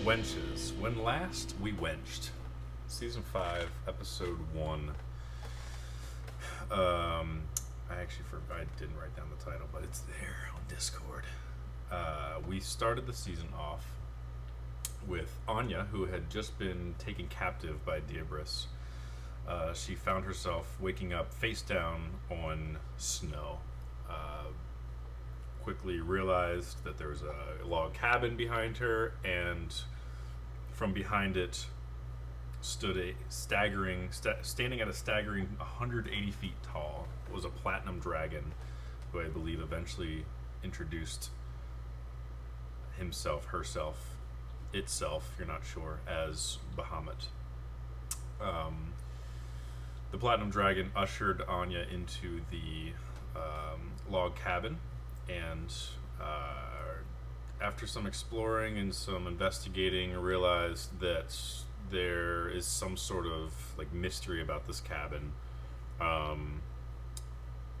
Wenches. When last we wenched. Season 5, Episode 1. I didn't write down the title, but it's there on Discord. We started the season off with Anya, who had just been taken captive by Diabris. She found herself waking up face down on snow. Quickly realized that there was a log cabin behind her, and from behind it stood standing at a staggering 180 feet tall, was a platinum dragon, who I believe eventually introduced itself, you're not sure, as Bahamut. The platinum dragon ushered Anya into the log cabin, and after some exploring and some investigating, realized that there is some sort of mystery about this cabin.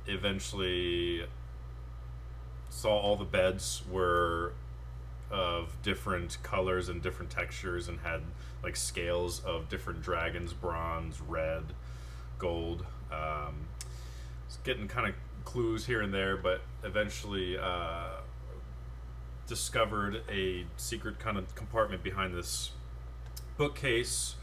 Eventually saw all the beds were of different colors and different textures and had scales of different dragons: bronze, red, gold. It's getting kind of clues here and there, but eventually discovered a secret kind of compartment behind this bookcase.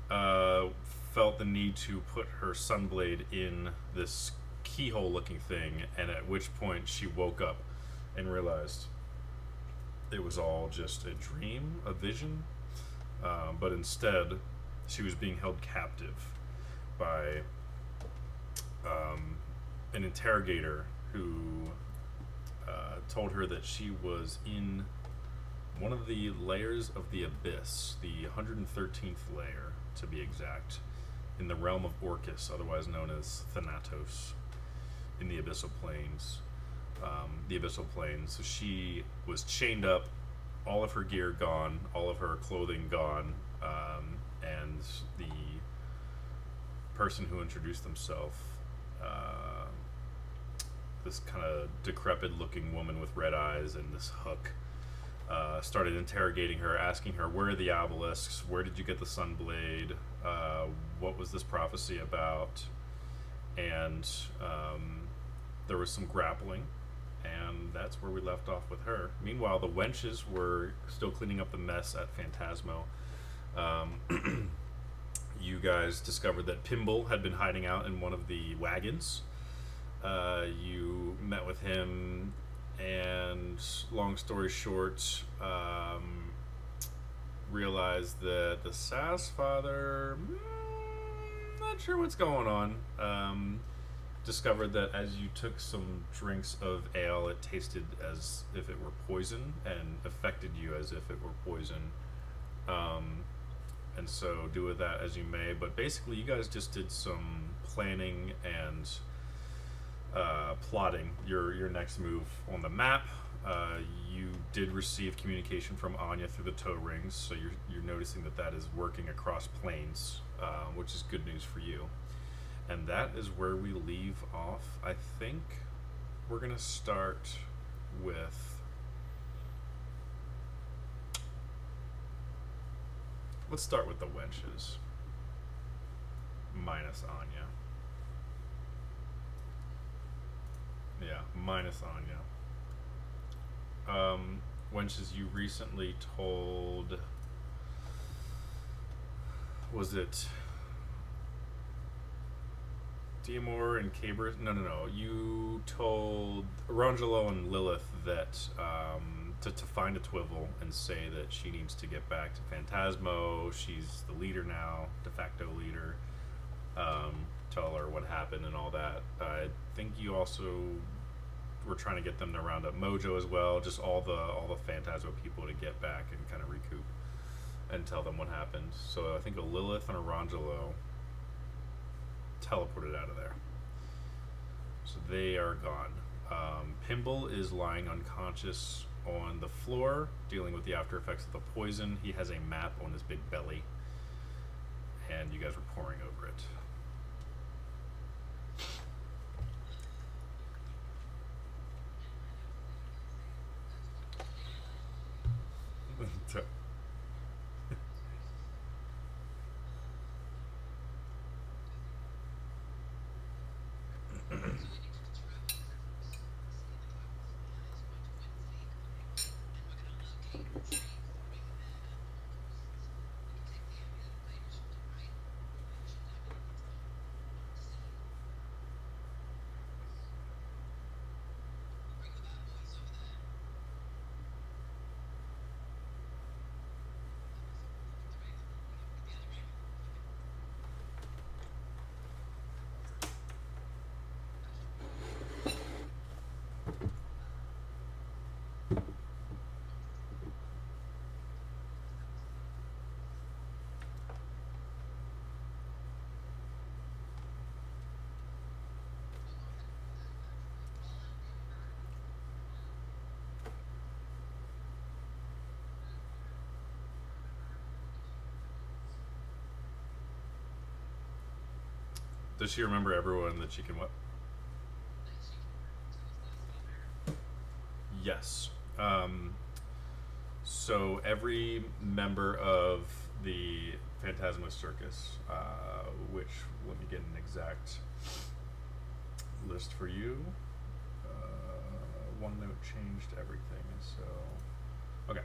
Felt the need to put her sunblade in this keyhole looking thing, and at which point she woke up and realized it was all just a dream, a vision, but instead she was being held captive by an interrogator who told her that she was in one of the layers of the abyss, the 113th layer to be exact, in the realm of Orcus, otherwise known as Thanatos, in the abyssal plains. So she was chained up, all of her gear gone, all of her clothing gone, and the person who introduced himself, this kind of decrepit looking woman with red eyes and this hook, started interrogating her, asking her, where are the obelisks, where did you get the sunblade, what was this prophecy about? And there was some grappling, and that's where we left off with her. Meanwhile, the wenches were still cleaning up the mess at Phantasmo. You guys discovered that Pimble had been hiding out in one of the wagons. You met with him, and long story short, realized that the Sass father, not sure what's going on. Discovered that as you took some drinks of ale, it tasted as if it were poison and affected you as if it were poison. And so do with that as you may, but basically you guys just did some planning and plotting your next move on the map. You did receive communication from Anya through the toe rings, so you're noticing that is working across planes, which is good news for you. And that is where we leave off. I think we're going to start with... Let's start with the wenches. Minus Anya. Yeah, minus Anya. Wenches, you recently told... Was it... Diamor and Cabris? No. You told Arangelo and Lilith that to find a Twivel and say that she needs to get back to Phantasmo. She's the leader now, de facto leader. Tell her what happened and all that. I think you also were trying to get them to round up Mojo as well. Just all the Phantasmo people to get back and kind of recoup and tell them what happened. So I think Lilith and Arangelo teleported out of there. So they are gone. Pimble is lying unconscious on the floor, dealing with the after effects of the poison. He has a map on his big belly, and you guys were pouring over it. Does she remember everyone that she can what? Yes. So every member of the Phantasma Circus, which let me get an exact list for you. One note changed everything, so okay.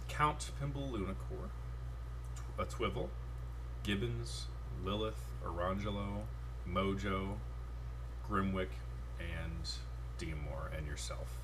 Count Pimble Lunacore, a Twivel, Gibbons, Lilith, Orangelo, Mojo, Grimwick, and Deemore, and yourself.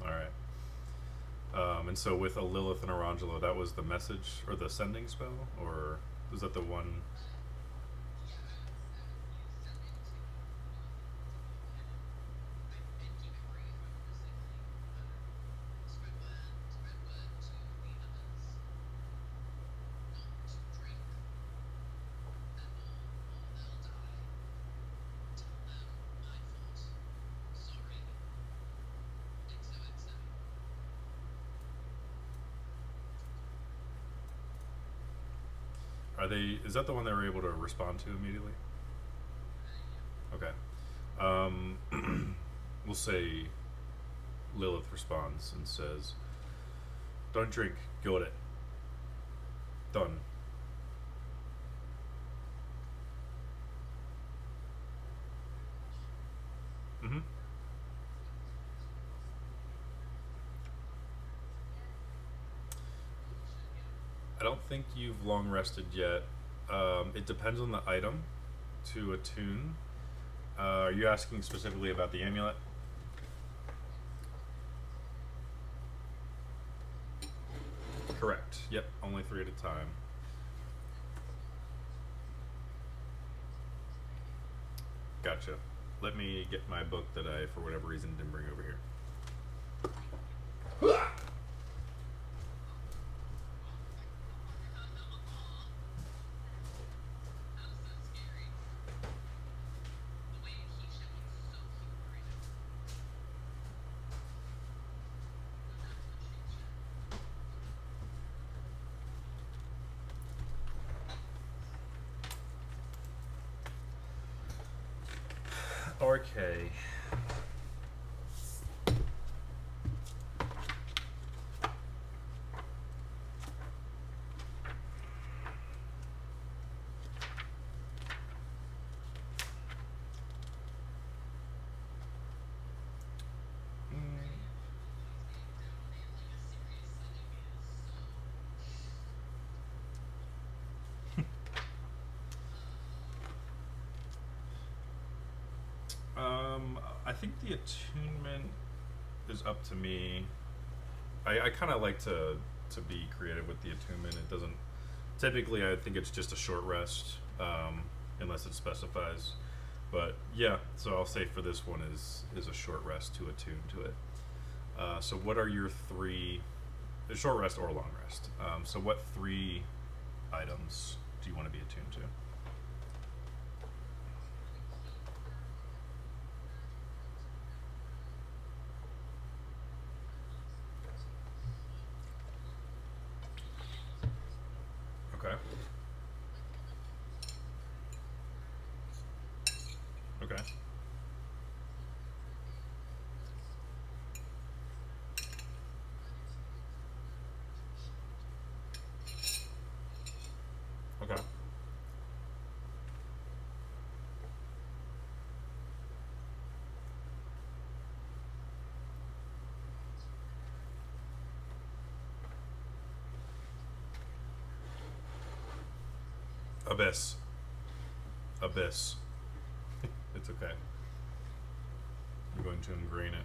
All right. And so with a Lilith and Orangelo, that was the message or the sending spell, or was that the one? Are they? Is that the one they were able to respond to immediately? Okay. We'll say Lilith responds and says, "Don't drink. Got it. Done." Mm-hmm. I don't think you've long rested yet. It depends on the item to attune. Are you asking specifically about the amulet? Correct. Yep, only three at a time. Gotcha. Let me get my book that I, for whatever reason, didn't bring over here. Okay. I think the attunement is up to me. I kind of like to be creative with the attunement. It doesn't typically. I think it's just a short rest, unless it specifies. But yeah, so I'll say for this one is a short rest to attune to it. So what are your three? A short rest or a long rest. So what three items do you want to be attuned to? Okay. Okay. Okay. Abyss. Abyss. It's okay. I'm going to ingrain it.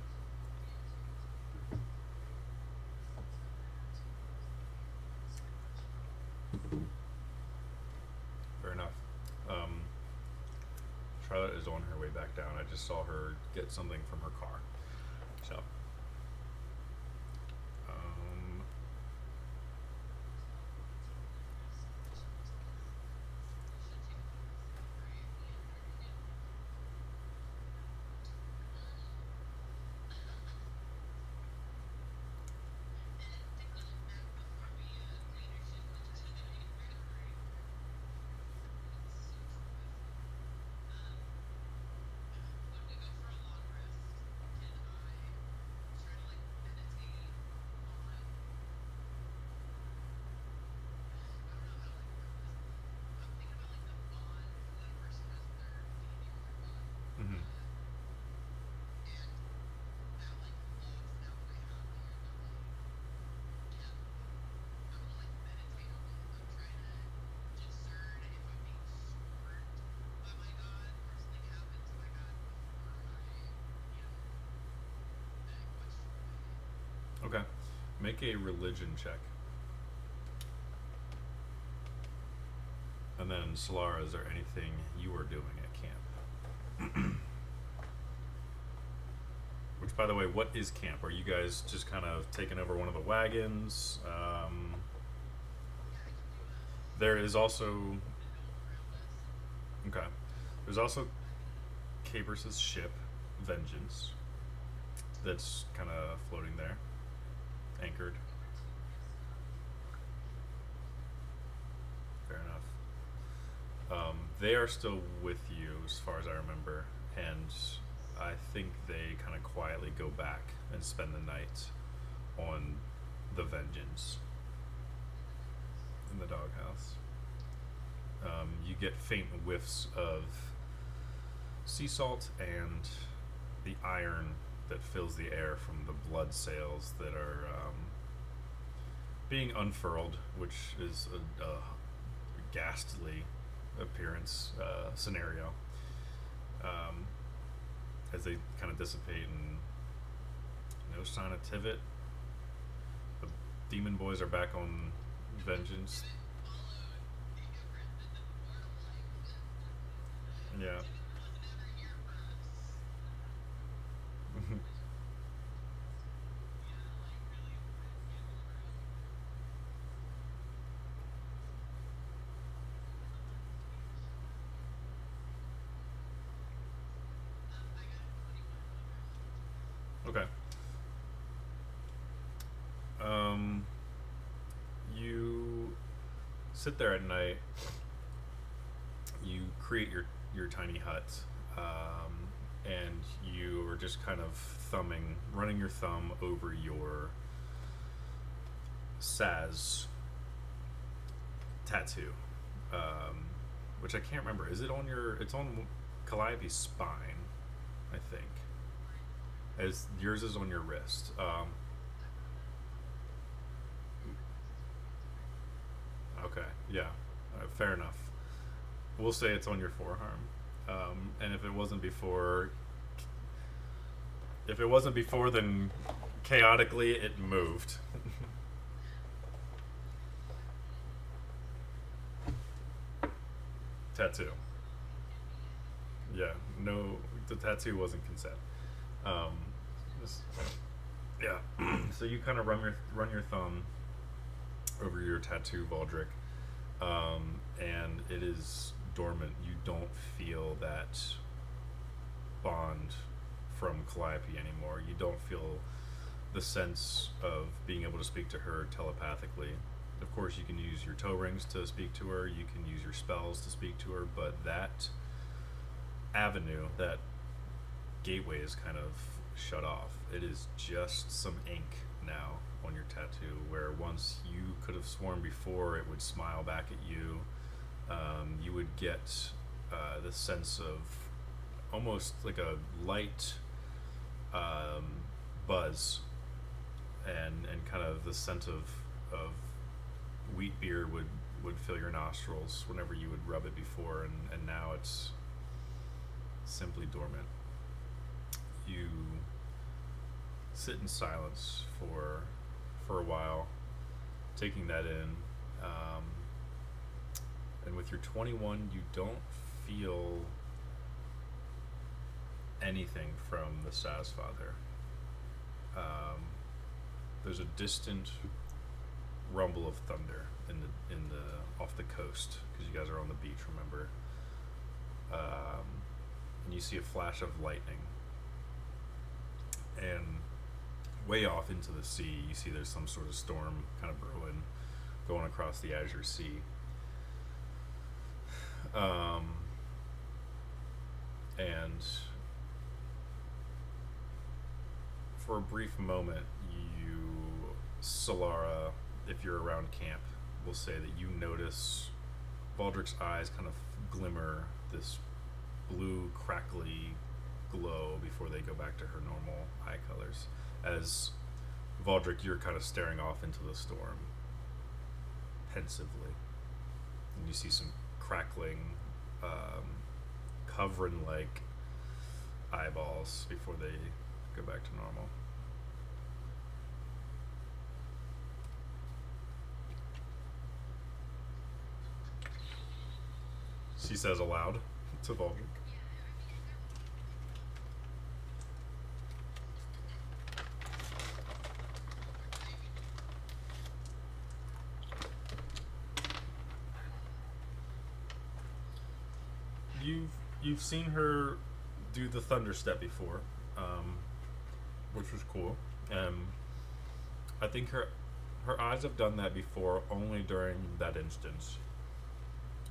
Fair enough. Charlotte is on her way back down. I just saw her get something from her car. So, mhm. Okay. Make a religion check. And then, Solara, is there anything you are doing at camp? Which, by the way, what is camp? Are you guys just kind of taking over one of the wagons? There is also... Okay. There's also Cabros's ship, Vengeance, that's kind of floating there, anchored. Fair enough. They are still with you, as far as I remember, and I think they kind of quietly go back and spend the night on the Vengeance in the doghouse. You get faint whiffs of sea salt and the iron that fills the air from the blood sails that are being unfurled, which is a ghastly appearance scenario, as they kind of dissipate, and no sign of Tivit. The demon boys are back on Vengeance. Yeah. Okay. You sit there at night. You create your tiny hut, and you are just kind of running your thumb over your Saz tattoo, which I can't remember. Is it on your? It's on Calliope's spine, I think. As yours is on your wrist. Okay, yeah, fair enough. We'll say it's on your forearm. And if it wasn't before, then chaotically it moved. Tattoo. Yeah, no, the tattoo wasn't consent. Um, this- yeah. So you kind of run your thumb over your tattoo, Valdric, and it is dormant. You don't feel that bond from Calliope anymore. You don't feel the sense of being able to speak to her telepathically. Of course, you can use your toe rings to speak to her. You can use your spells to speak to her, but that avenue, that gateway, is kind of shut off. It is just some ink now on your tattoo, where once you could have sworn before it would smile back at you. You would get the sense of almost like a light buzz, and kind of the scent of wheat beer would would fill your nostrils whenever you would rub it before, and now it's simply dormant. You sit in silence for a while, taking that in, and with your 21, you don't feel anything from the Sazfather. There's a distant rumble of thunder in the off the coast, because you guys are on the beach, remember? And you see a flash of lightning, and way off into the sea you see there's some sort of storm kind of brewing, going across the azure sea. And for a brief moment, Solara, if you're around camp, will say that you notice Valdrick's eyes kind of glimmer this blue, crackly glow before they go back to her normal eye colors. As Valdrick, you're kind of staring off into the storm, pensively. And you see some crackling, covering-like eyeballs before they go back to normal. She says aloud to Valdrick. You've seen her do the thunder step before, which was cool. I think her eyes have done that before, only during that instance,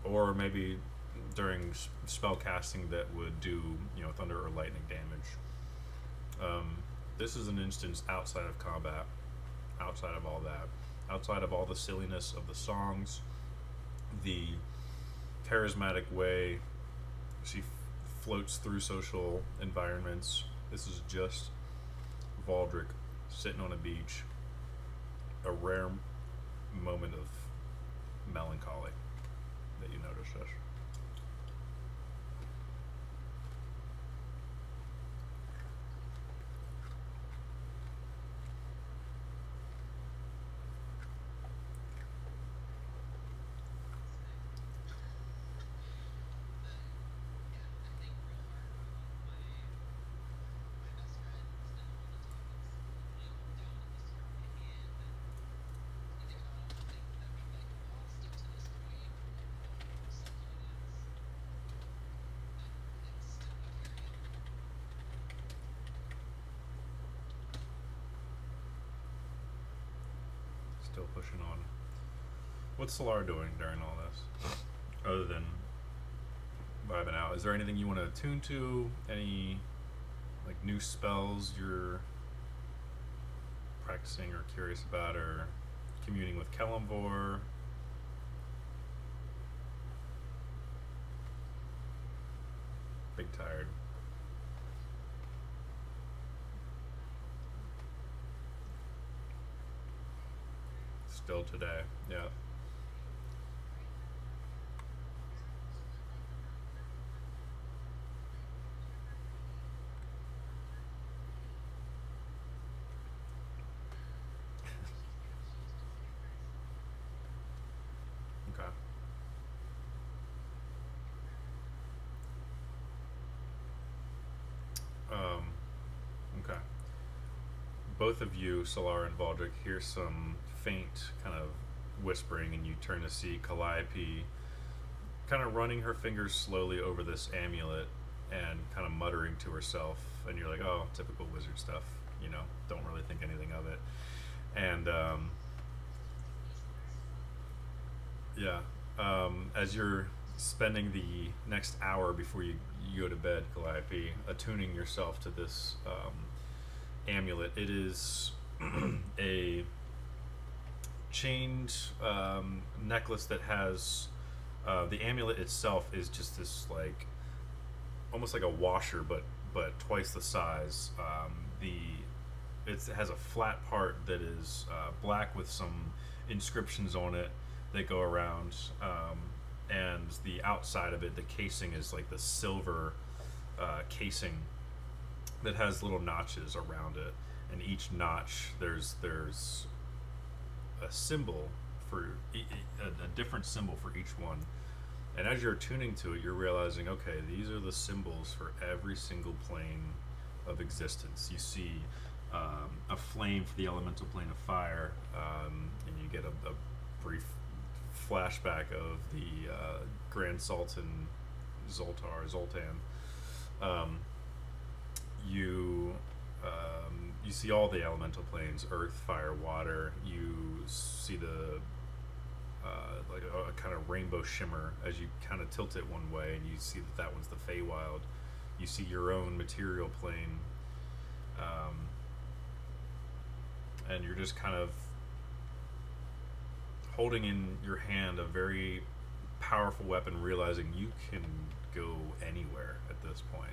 or maybe during spell casting that would do thunder or lightning damage. This is an instance outside of combat, outside of all that, outside of all the silliness of the songs, the charismatic way she floats through social environments. This is just Valdrick sitting on a beach, a rare moment of melancholy that you notice, Ash. Still pushing on. What's Solar doing during all this, other than vibing out? Is there anything you want to attune to? Any new spells you're practicing or curious about, or communing with Kelemvor? Big tired. Still today, yeah. Okay. Okay. Both of you, Solar and Valdrick, hear some faint kind of whispering, and you turn to see Calliope kind of running her fingers slowly over this amulet and kind of muttering to herself, and you're like, oh, typical wizard stuff, don't really think anything of it. And as you're spending the next hour before you go to bed, Calliope, attuning yourself to this amulet, it is a chained necklace that has the amulet itself is just this almost like a washer, but twice the size. It has a flat part that is black with some inscriptions on it, that go around, and the outside of it, the casing is like the silver casing that has little notches around it, and each notch there's a symbol for a different symbol for each one. And as you're tuning to it, you're realizing, okay, these are the symbols for every single plane of existence. You see a flame for the elemental plane of fire, and you get a brief flashback of the Grand Sultan Zoltan. You you see all the elemental planes: earth, fire, water. You see the like a kind of rainbow shimmer as you kind of tilt it one way, and you see that one's the Feywild. You see your own material plane, and you're just kind of holding in your hand a very powerful weapon, realizing you can go anywhere at this point.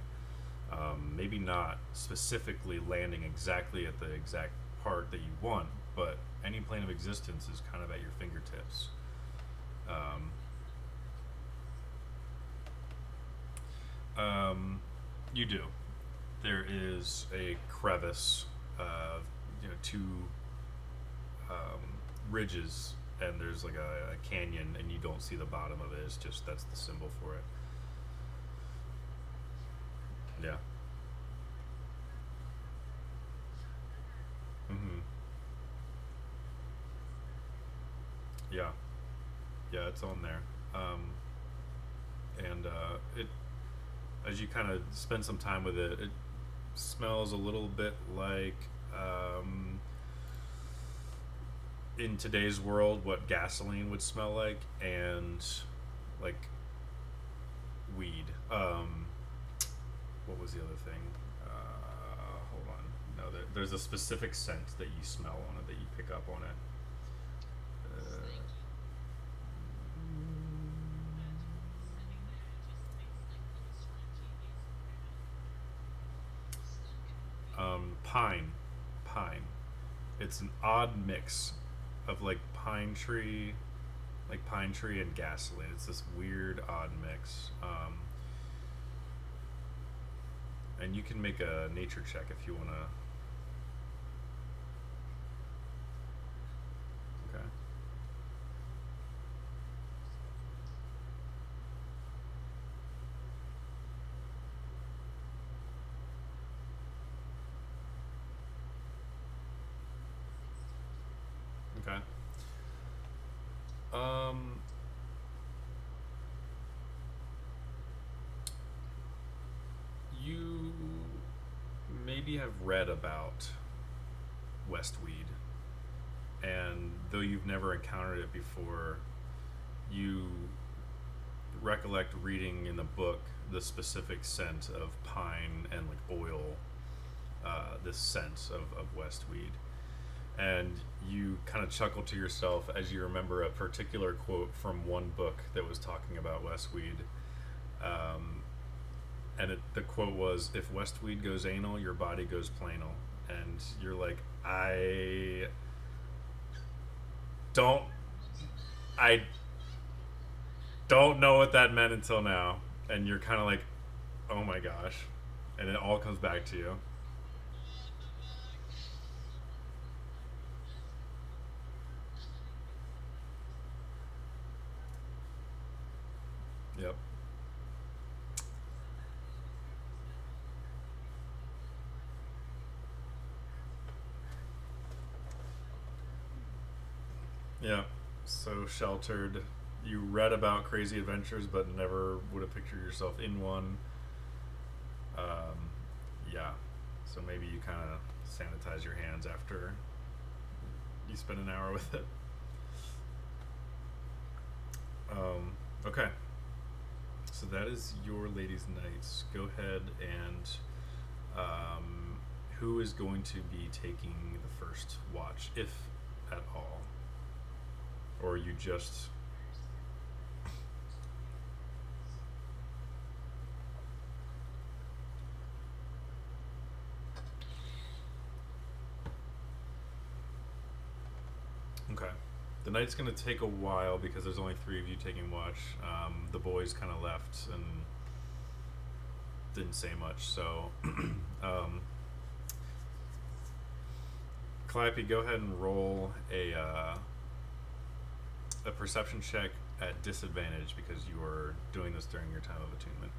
Maybe not specifically landing exactly at the exact part that you want, but any plane of existence is kind of at your fingertips. You do. There is a crevice, two ridges, and there's like a canyon, and you don't see the bottom of it. It's just that's the symbol for it. Yeah. Mm-hmm. Yeah. Yeah, it's on there. And it, as you kind of spend some time with it, it smells a little bit like, in today's world, what gasoline would smell like, and like weed. What was the other thing? Hold on. No, there's a specific scent that you smell on it, that you pick up on it. Pine. Pine. It's an odd mix of like pine tree and gasoline. It's this weird, odd mix. And you can make a nature check if you want to. Okay. Okay. Um, you maybe have read about Westweed, and though you've never encountered it before, you recollect reading in the book the specific scent of pine and like oil, this scent of Westweed. And you kind of chuckle to yourself as you remember a particular quote from one book that was talking about Westweed. The quote was, "If Westweed goes anal, your body goes planal." And you're like, don't, I don't know what that meant until now. And you're kind of like, oh my gosh. And it all comes back to you. Yep. Yeah. So sheltered. You read about crazy adventures, but never would have pictured yourself in one. Um, yeah. So maybe you kind of sanitize your hands after you spend an hour with it. Okay. So that is your ladies' nights. Go ahead and who is going to be taking the first watch, if at all, or you just okay? The night's gonna take a while because there's only three of you taking watch. The boys kind of left and didn't say much. So, Calliope, go ahead and roll a perception check at disadvantage because you are doing this during your time of attunement.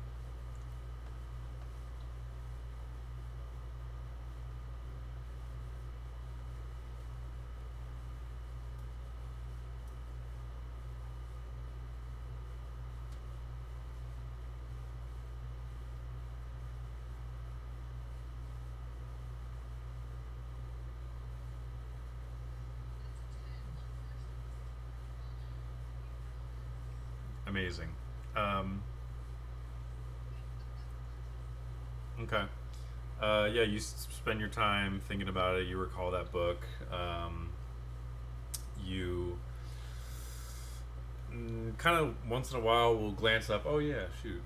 Amazing. Okay. Yeah, you spend your time thinking about it. You recall that book. You kind of once in a while will glance up. Oh yeah, shoot.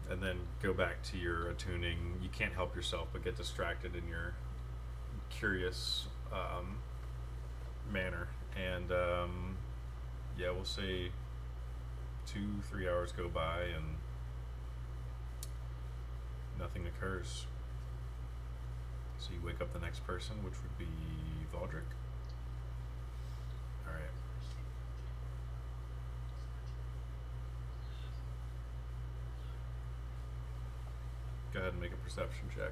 And then go back to your attuning. You can't help yourself but get distracted in your curious manner. And yeah, we'll say 2-3 hours go by and nothing occurs. So you wake up the next person, which would be Valdric. All right. Go ahead and make a perception check.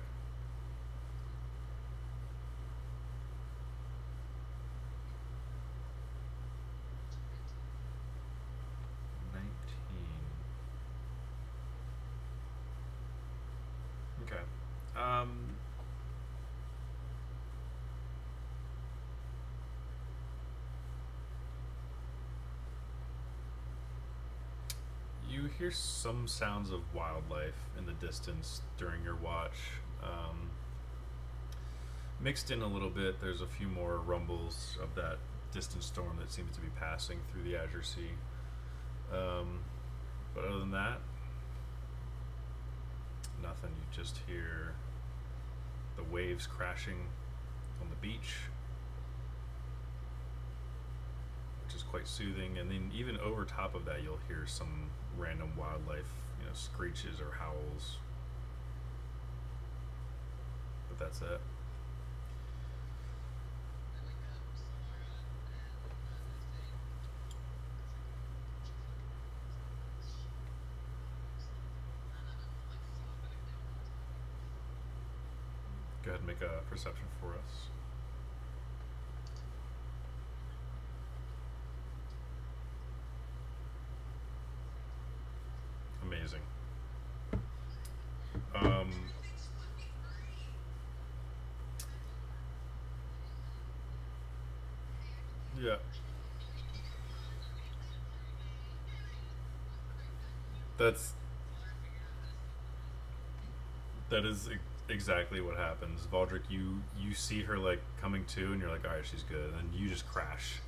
19. Okay. You hear some sounds of wildlife in the distance during your watch. Mixed in a little bit, there's a few more rumbles of that distant storm that seems to be passing through the Azure Sea. But other than that, nothing. You just hear the waves crashing on the beach, which is quite soothing. And then even over top of that, you'll hear some random wildlife, screeches or howls. But that's it. Go ahead and make a perception for us. Amazing. Yeah. That is exactly what happens. Valdric, you see her like coming to, and you're like, all right, she's good, and you just crash.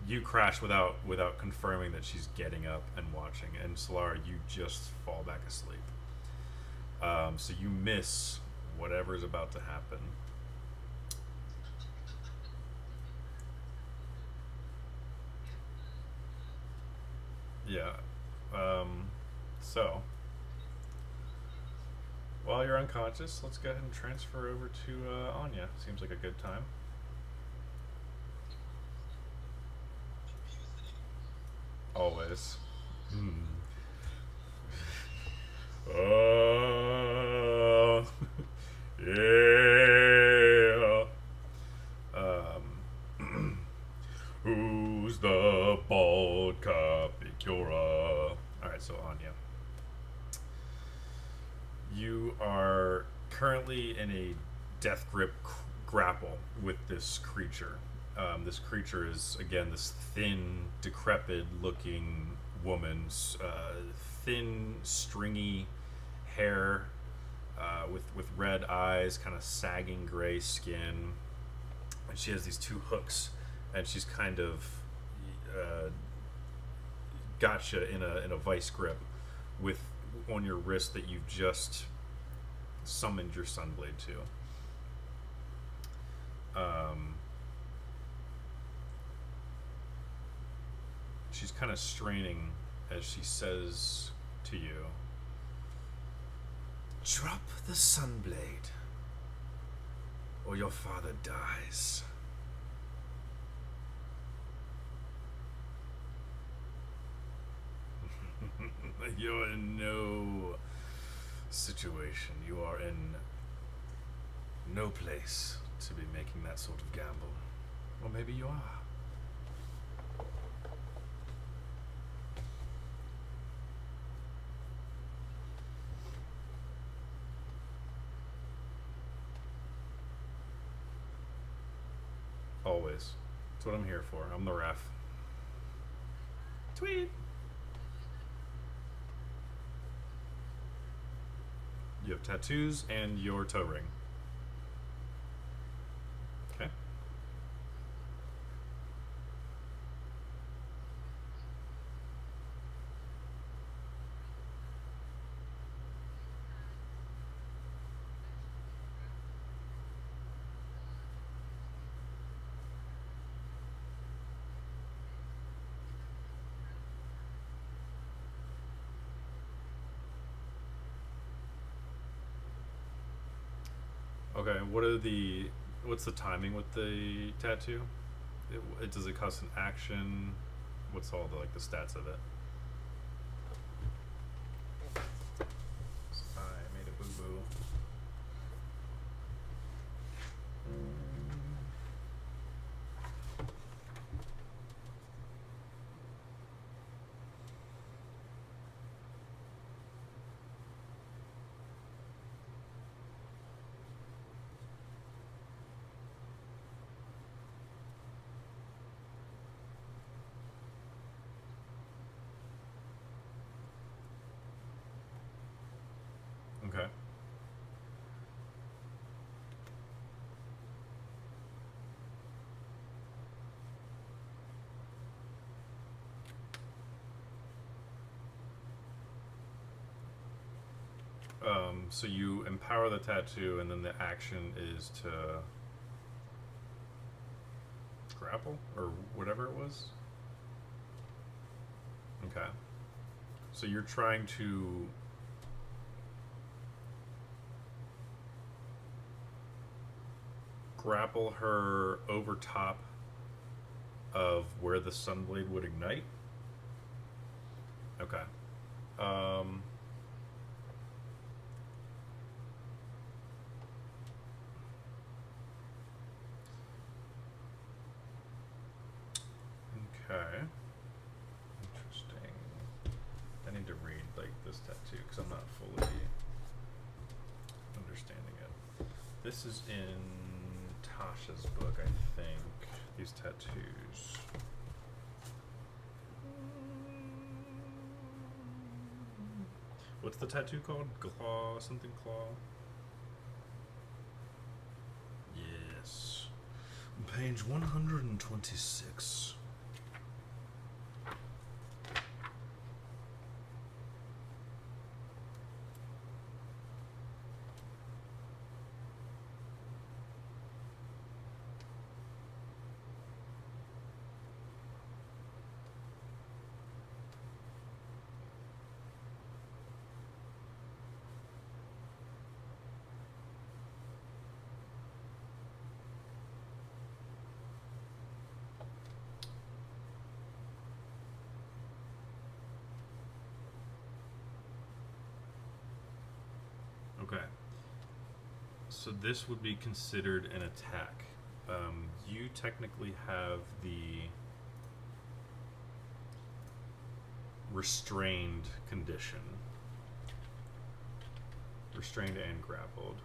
You crash without confirming that she's getting up and watching, and Solara, you just fall back asleep. So you miss whatever's about to happen. Yeah. So while you're unconscious, let's go ahead and transfer over to Anya. Seems like a good time. Always. Hmm. Yeah. Who's the bald Capicura? Alright, so Anya. You are currently in a death grip grapple with this creature. This creature is, again, this thin, decrepit looking woman, thin, stringy hair, with red eyes, kind of sagging gray skin. And she has these two hooks, and she's kind of gotcha in a vice grip with on your wrist that you've just summoned your sunblade to. she's kind of straining as she says to you, "Drop the sunblade, or your father dies." You're in no situation. You are in no place to be making that sort of gamble. Or maybe you are. Always. That's what I'm here for. I'm the ref. Tweet! You have tattoos and your toe ring. Okay. Okay, what's the timing with the tattoo? Does it cost an action? What's all the stats of it? I made a boo-boo. Okay. So you empower the tattoo, and then the action is to grapple or whatever it was. Okay. So you're trying to grapple her over top of where the sunblade would ignite. Okay. Okay. Interesting. I need to read this tattoo because I'm not fully understanding it. This is in Tasha's book, I think. These tattoos. What's the tattoo called? Claw, something claw? Yes. Page 126. Okay. So this would be considered an attack. You technically have the restrained condition. Restrained and grappled.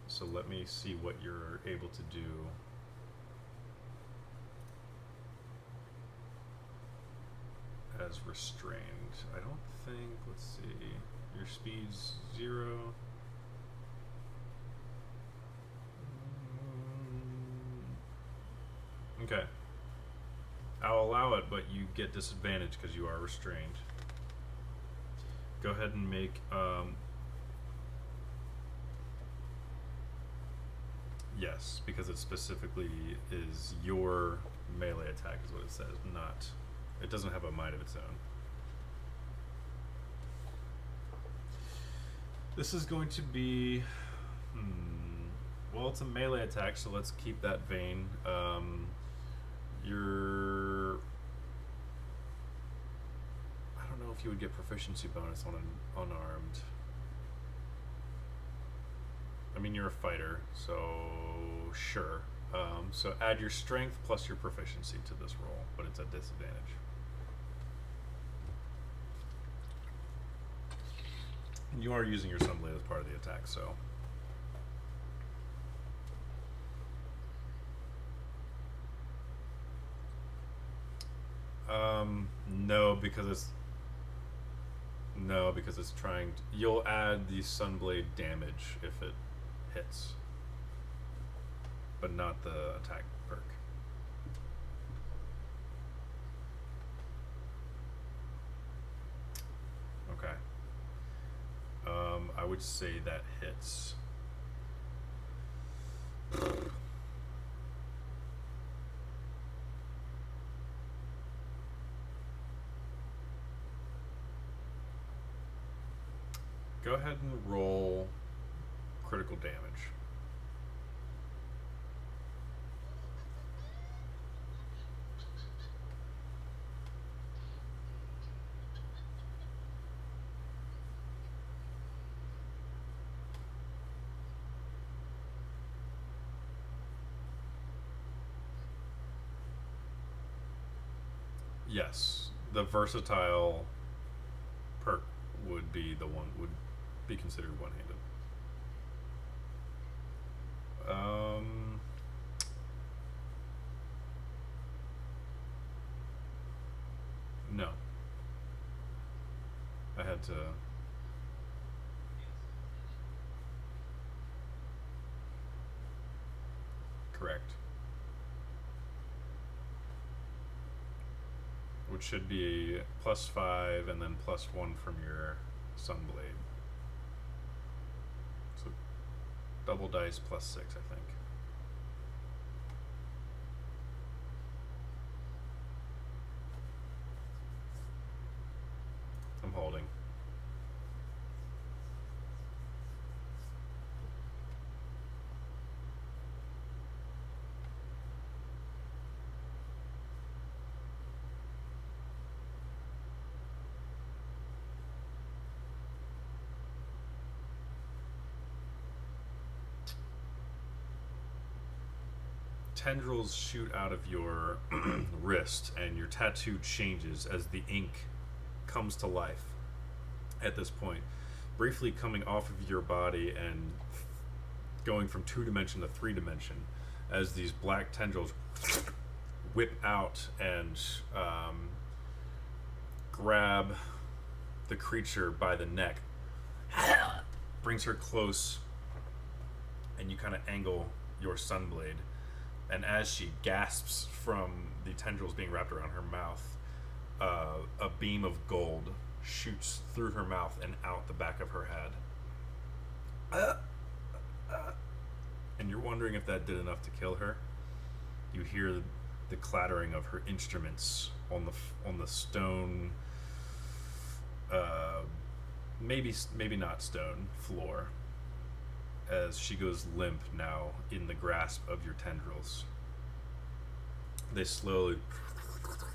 So let me see what you're able to do. As restrained. I don't think, let's see, your speed's 0. Okay. I'll allow it, but you get disadvantage because you are restrained. Go ahead and make, yes, because it specifically is your melee attack is what it says, not It doesn't have a mind of its own. This is going to be... well, it's a melee attack, so let's keep that vein. You're... I don't know if you would get proficiency bonus on an unarmed. I mean, you're a fighter, so sure. So add your strength plus your proficiency to this roll, but it's at disadvantage. And you are using your sunblade as part of the attack, so... No, because it's trying to... You'll add the sunblade damage if it hits, but not the attack perk. Okay. I would say that hits. Go ahead and roll critical damage. Yes, the versatile perk would be the one, would be considered one-handed. No. I had to... Correct. Which should be +5 and then +1 from your sunblade. So double dice +6, I think. I'm holding. Tendrils shoot out of your wrist, and your tattoo changes as the ink comes to life at this point, briefly coming off of your body and going from 2-dimension to 3-dimension as these black tendrils whip out and grab the creature by the neck, brings her close, and you kind of angle your sunblade. And as she gasps from the tendrils being wrapped around her mouth, a beam of gold shoots through her mouth and out the back of her head. And you're wondering if that did enough to kill her. You hear the clattering of her instruments on the stone, maybe not stone floor, as she goes limp now in the grasp of your tendrils. They slowly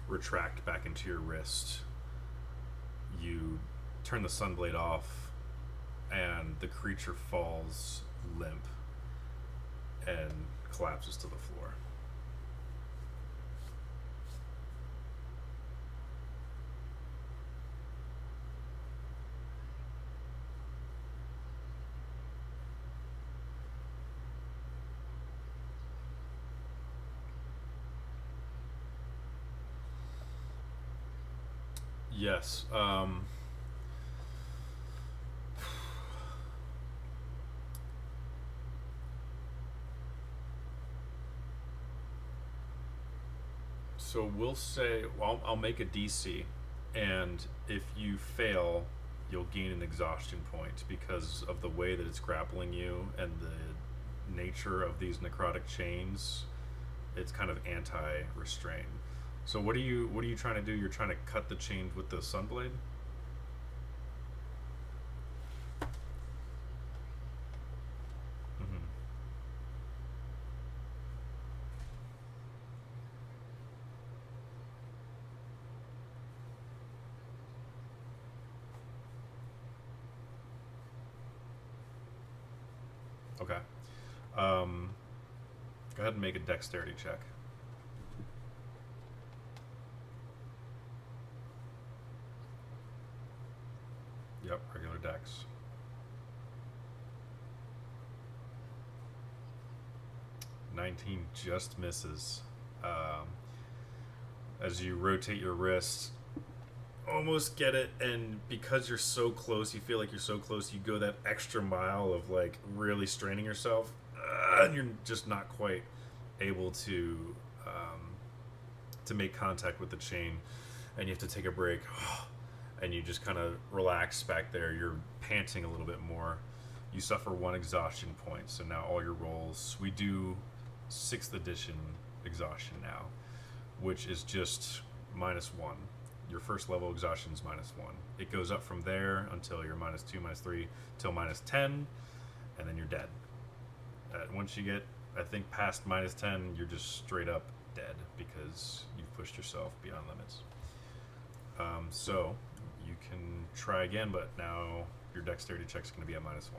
retract back into your wrist. You turn the sunblade off, and the creature falls limp and collapses to the floor. Yes. So we'll say, well, I'll make a DC, and if you fail, you'll gain an exhaustion point because of the way that it's grappling you and the nature of these necrotic chains. It's kind of anti-restrain. So what are you trying to do? You're trying to cut the chain with the sunblade. Mm-hmm. Okay. Um, Go ahead and make a dexterity check. Yep, regular dex. 19 just misses. Um, as you rotate your wrist, almost get it, and because you're so close, you feel like you're so close, you go that extra mile of like really straining yourself, and you're just not quite able to make contact with the chain, and you have to take a break, and you just kind of relax back there. You're panting a little bit more. You suffer one exhaustion point, so now all your rolls. We do 6th edition exhaustion now, which is just -1. Your first level exhaustion is -1. It goes up from there until you're -2, -3, till -10, and then you're dead. Once you get, I think, past -10, you're just straight up dead because you've pushed yourself beyond limits. So you can try again, but now your dexterity check is going to be at -1.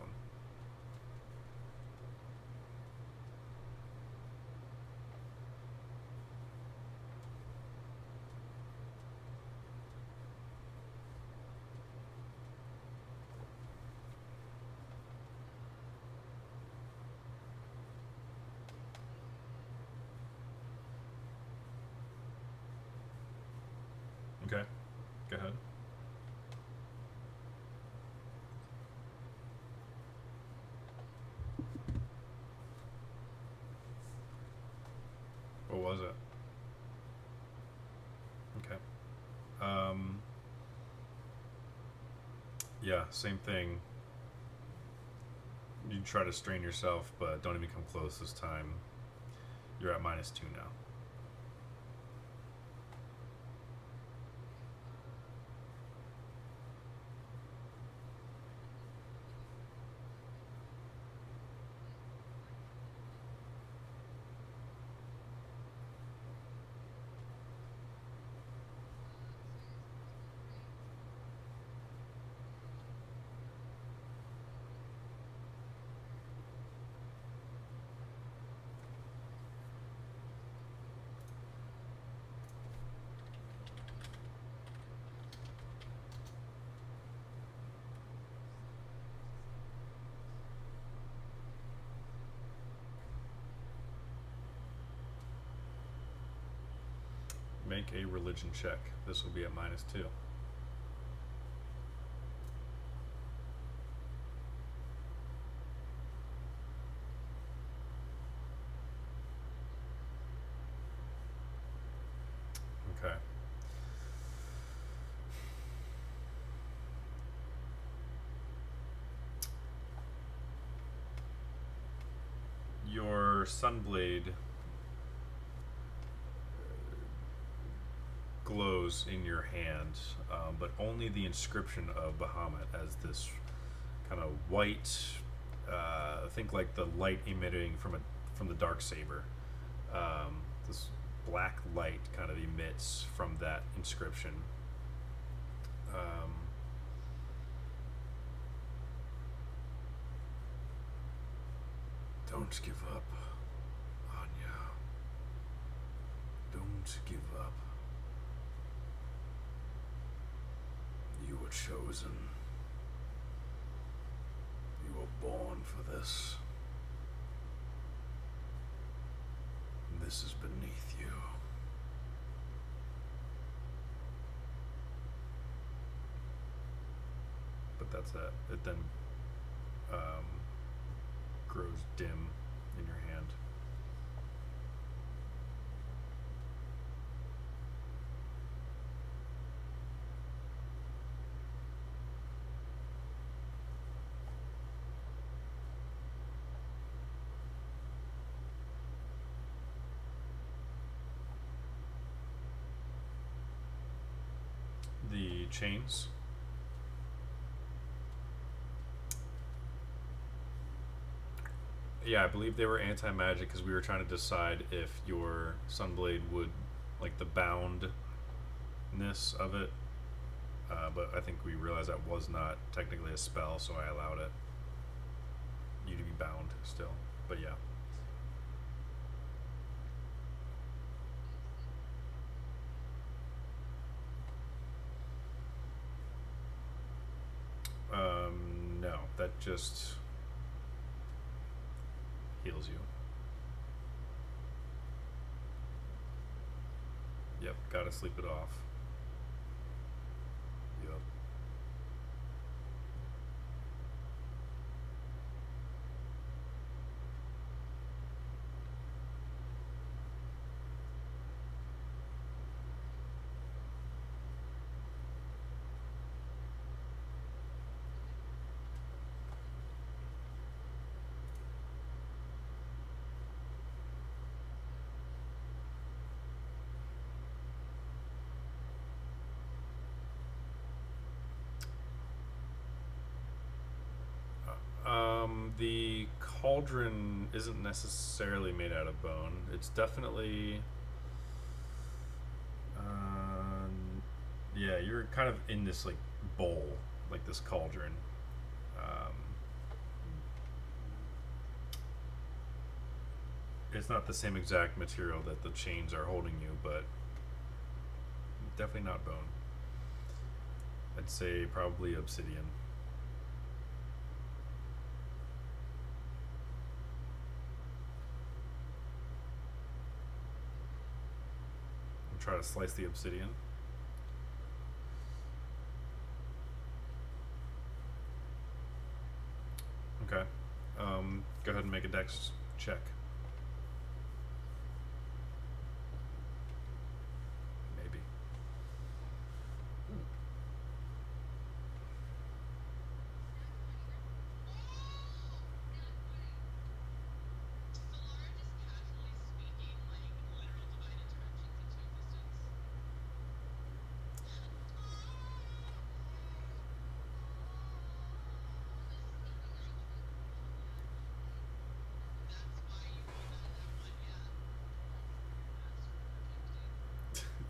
Okay, go ahead. What was it? Okay. Um, yeah, same thing. You try to strain yourself, but don't even come close this time. You're at -2 now. Make a religion check. This will be at -2. Okay. Your sunblade glows in your hand, but only the inscription of Bahamut as this kind of white. Think like the light emitting from the dark saber. This black light kind of emits from that inscription. Um, Don't give up, Anya. Don't give up. You were chosen. You were born for this. This is beneath you. But that's it. It then grows dim in your hand. The chains. Yeah, I believe they were anti-magic because we were trying to decide if your Sunblade would, like the boundness of it. But I think we realized that was not technically a spell, so I allowed it you to be bound still. But yeah. No, that just heals you. Yep, gotta sleep it off. Yep. The cauldron isn't necessarily made out of bone. It's definitely, yeah. You're kind of in this like bowl, like this cauldron. Um, it's not the same exact material that the chains are holding you, but definitely not bone. I'd say probably obsidian. Try to slice the obsidian. Okay. Go ahead and make a dex check. Maybe.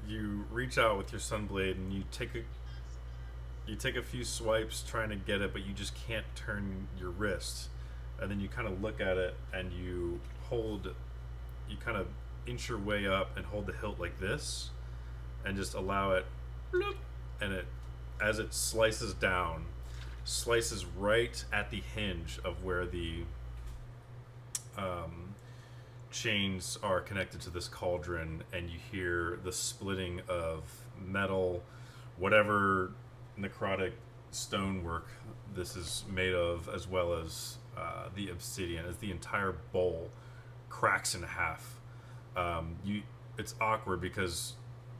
You reach out with your sunblade and you take a few swipes trying to get it, but you just can't turn your wrist. And then you kind of look at it and you kind of inch your way up and hold the hilt like this, and just allow it, and it, as it slices down, slices right at the hinge of where the um, chains are connected to this cauldron, and you hear the splitting of metal, whatever necrotic stonework this is made of, as well as the obsidian, as the entire bowl cracks in half. It's awkward because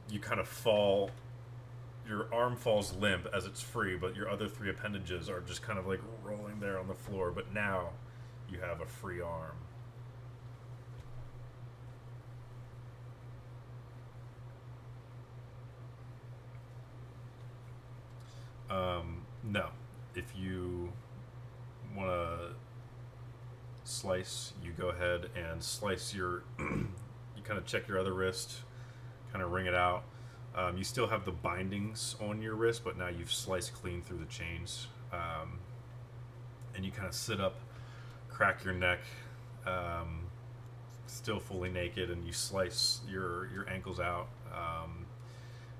you kind of fall. Your arm falls limp as it's free, but your other three appendages are just kind of like rolling there on the floor. But now you have a free arm. No. If you want to slice, you go ahead and slice your. You kind of check your other wrist, kind of wring it out. You still have the bindings on your wrist, but now you've sliced clean through the chains. And you kind of sit up, crack your neck, still fully naked, and you slice your ankles out.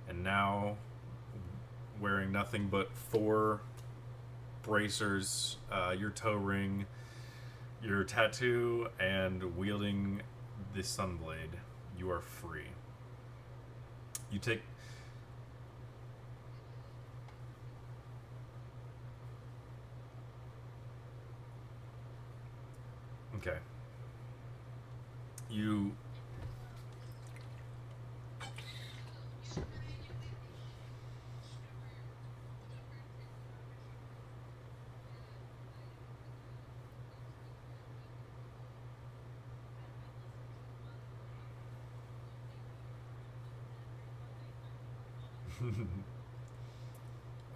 And now, wearing nothing but 4 bracers, your toe ring, your tattoo, and wielding the sunblade, you are free. You take. Okay. You.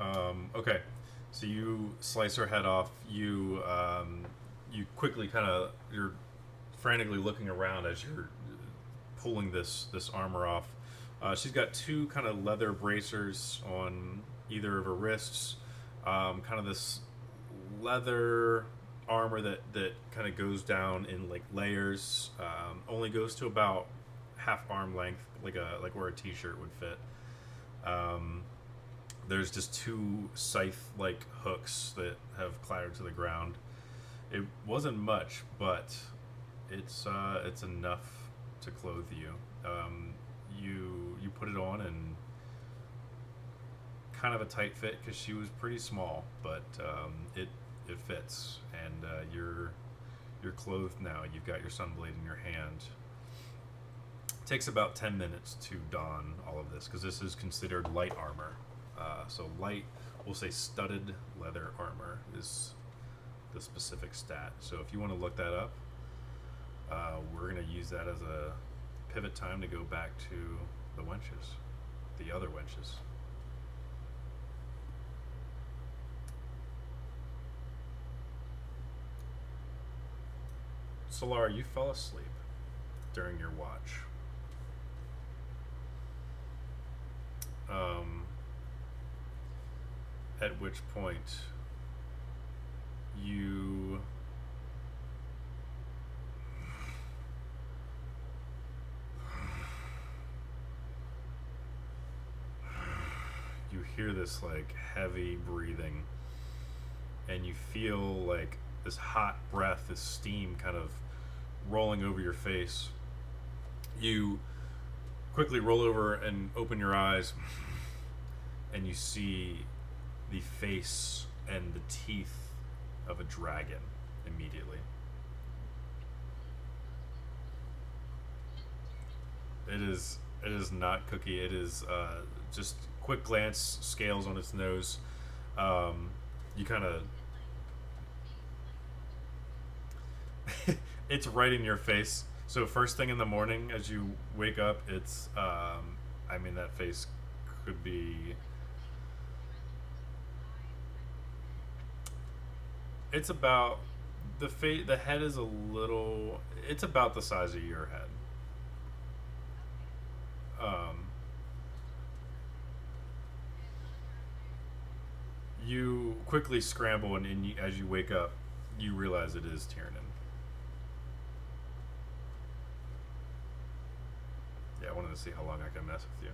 Okay, so you slice her head off. You quickly you're frantically looking around as you're pulling this armor off. She's got two kind of leather bracers on either of her wrists. Kind of this leather armor that kind of goes down in like layers. Only goes to about half arm length, like where a t-shirt would fit. There's just two scythe-like hooks that have clattered to the ground. It wasn't much, but it's enough to clothe you. You put it on and kind of a tight fit because she was pretty small, but it fits, and you're clothed now. You've got your sunblade in your hand. It takes about 10 minutes to don all of this because this is considered light armor. So light, we'll say studded leather armor is the specific stat. So if you want to look that up, we're going to use that as a pivot time to go back to the wenches, the other wenches. Solara, you fell asleep during your watch. At which point you hear this like heavy breathing, and you feel like this hot breath, this steam kind of rolling over your face. You quickly roll over and open your eyes, and you see the face and the teeth of a dragon immediately. It is not Cookie. It is just quick glance, scales on its nose. You kind of it's right in your face. So first thing in the morning as you wake up, it's I mean, that face could be, it's about the head is a little, it's about the size of your head. um, you quickly scramble, and as you wake up you realize it is Tiernan. Yeah, I wanted to see how long I can mess with you.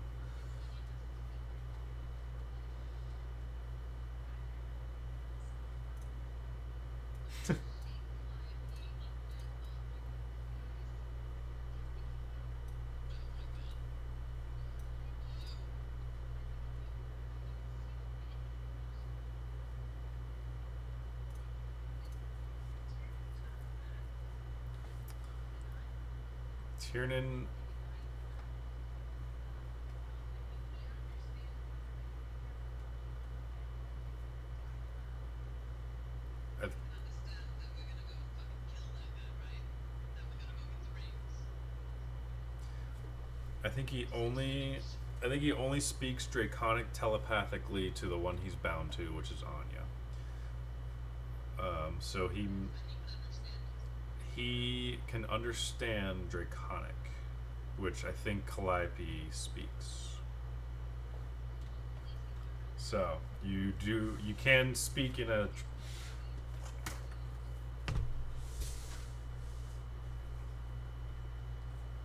Tiernan, I, I think he only speaks Draconic telepathically to the one he's bound to, which is Anya. So he can understand Draconic, which I think Calliope speaks. So you can speak in a.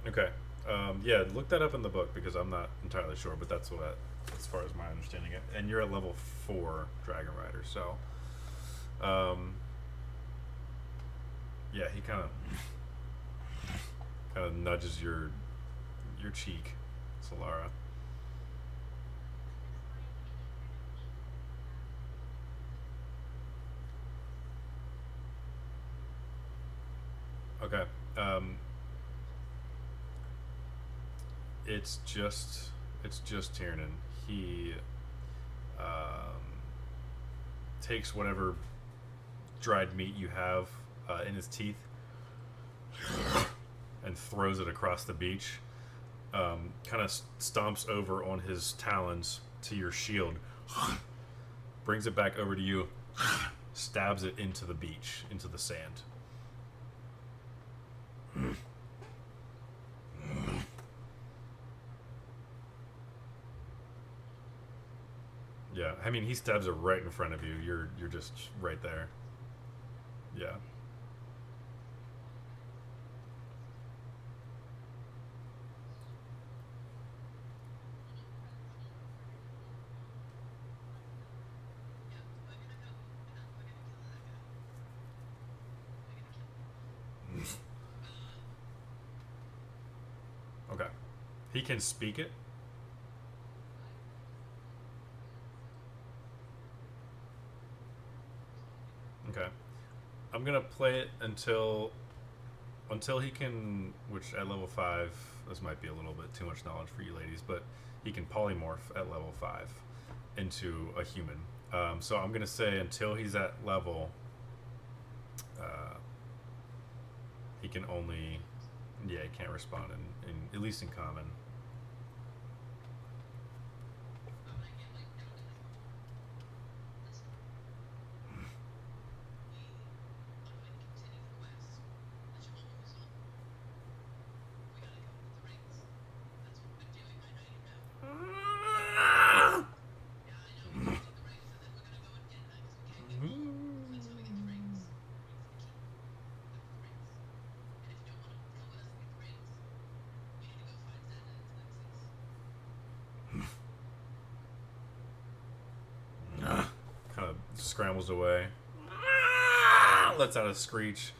Okay. Yeah, look that up in the book because I'm not entirely sure, but that's what, as far as my understanding it. And you're at level 4 Dragon Rider, so yeah, he kind of nudges your cheek, Solara. Okay. It's just Tiernan. He um, takes whatever dried meat you have in his teeth and throws it across the beach. Kind of stomps over on his talons to your shield brings it back over to you, stabs it into the beach, into the sand. Yeah, I mean, he stabs it right in front of you. You're just right there. Yeah. Okay. He can speak it. Okay. I'm gonna play it until he can, which at level 5, this might be a little bit too much knowledge for you ladies, but he can polymorph at level 5 into a human. So I'm gonna say until he's at level, he can only, yeah, he can't respond in at least in common. Kind of scrambles away, lets out a screech,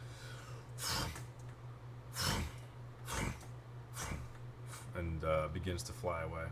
and begins to fly away.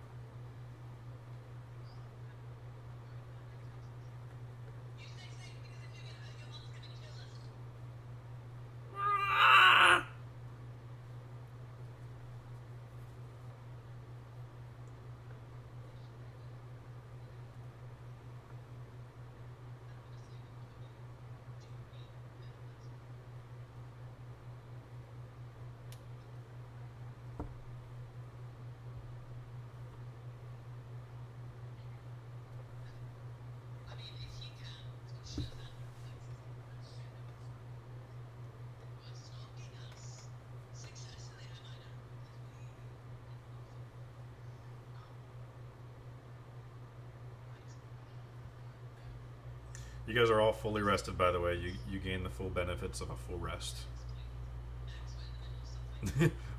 You guys are all fully rested, by the way. You gain the full benefits of a full rest.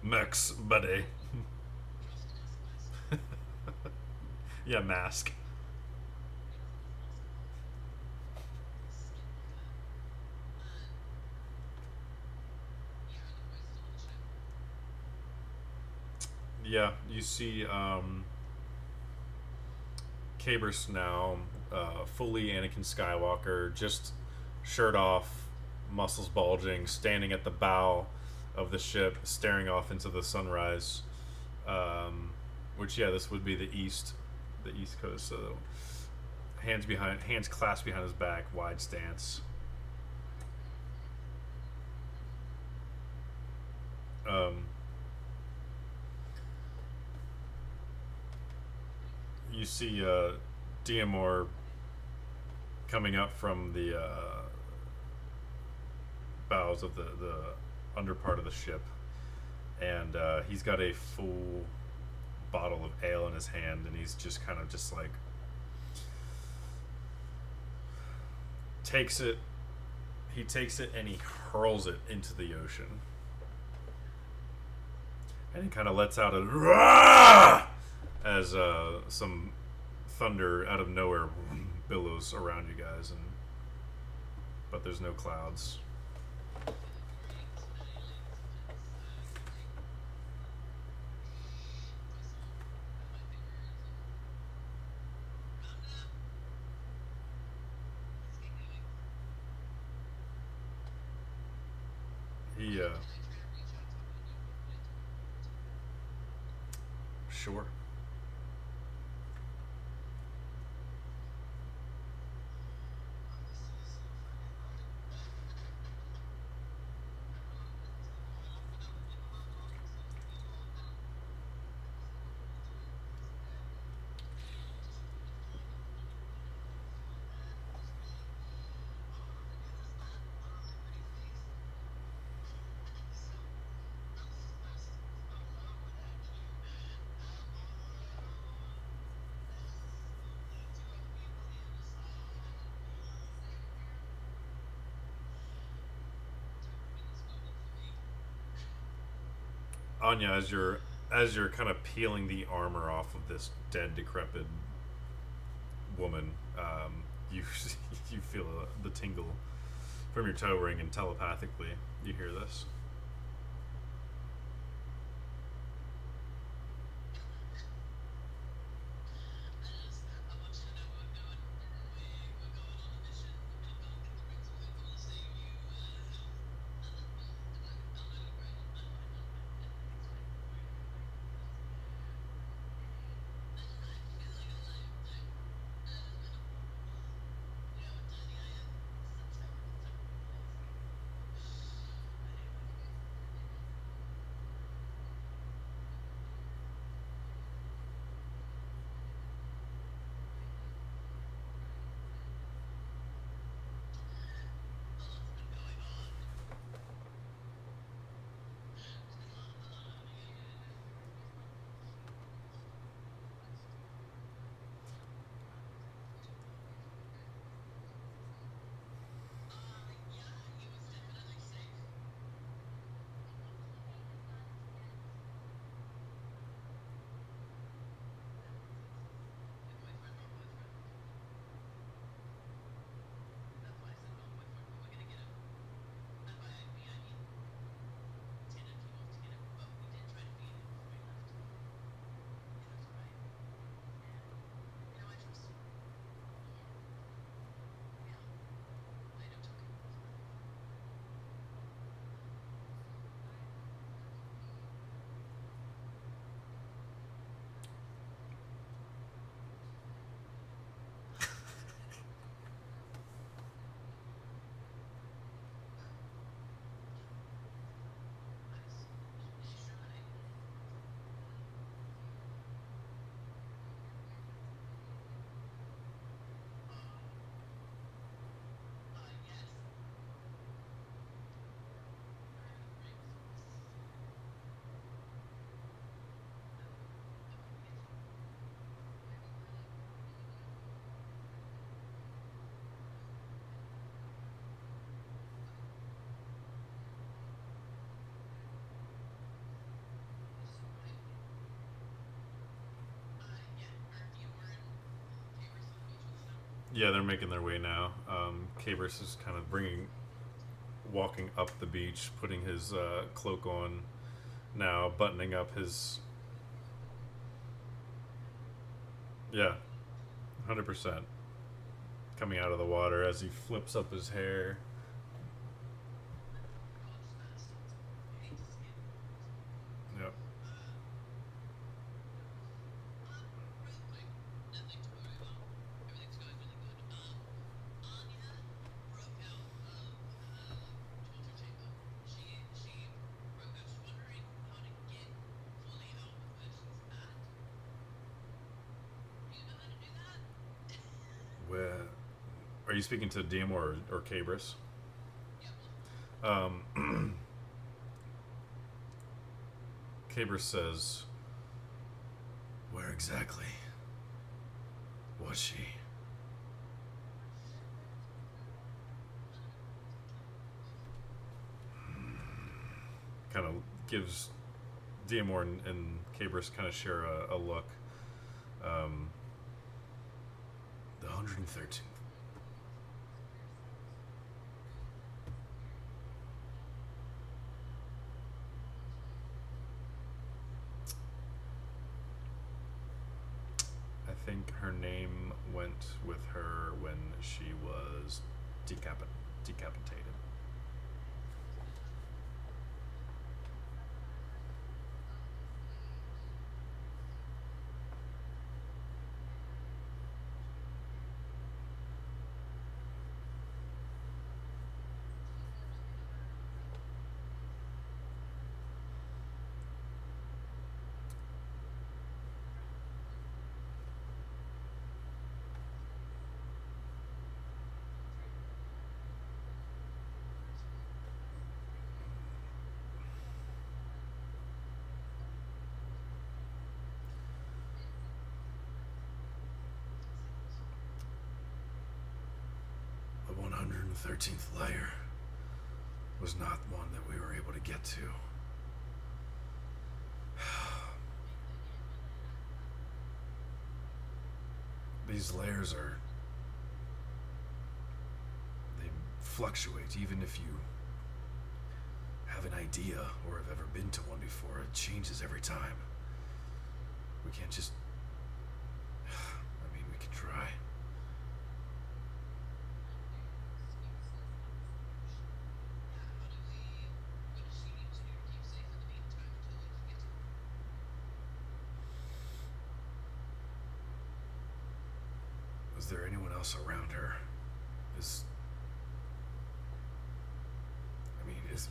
Max, buddy. Yeah, mask. Yeah, you see Cabers now, fully Anakin Skywalker, just shirt off, muscles bulging, standing at the bow of the ship, staring off into the sunrise. Which, yeah, this would be the East Coast. So hands clasped behind his back, wide stance. You see Diamor coming up from the bows of the under part of the ship, and he's got a full bottle of ale in his hand, and he's just kind of just like takes it and he hurls it into the ocean, and he kind of lets out a Rah! As some thunder out of nowhere billows around you guys, but there's no clouds. He sure. Anya, as you're kind of peeling the armor off of this dead, decrepit woman, you you feel the tingle from your toe ring, and telepathically you hear this. Yeah, they're making their way now. Cabris is kind of walking up the beach, putting his cloak on now, buttoning up his. Yeah, 100%. Coming out of the water as he flips up his hair. Yep. Where are you speaking to Dim or Cabris? Um, Cabris says, "Where exactly was she?" Kind of gives Diamor and Cabris kind of share a look. Um, the 113th. I think her name went with her when she was decapitated. The 113th layer was not one that we were able to get to. these layers are... They fluctuate, even if you have an idea or have ever been to one before. It changes every time. We can't just... I mean, we can try. Is there anyone else around her? Is... I mean, is...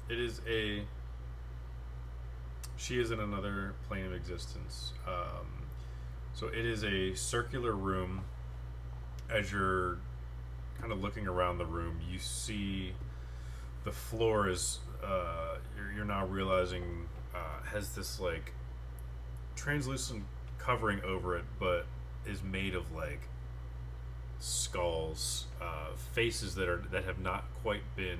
It is a... She is in another plane of existence. So it is a circular room. As you're kind of looking around the room, you see the floor is... you're now realizing has this like translucent covering over it, but is made of like skulls, faces that have not quite been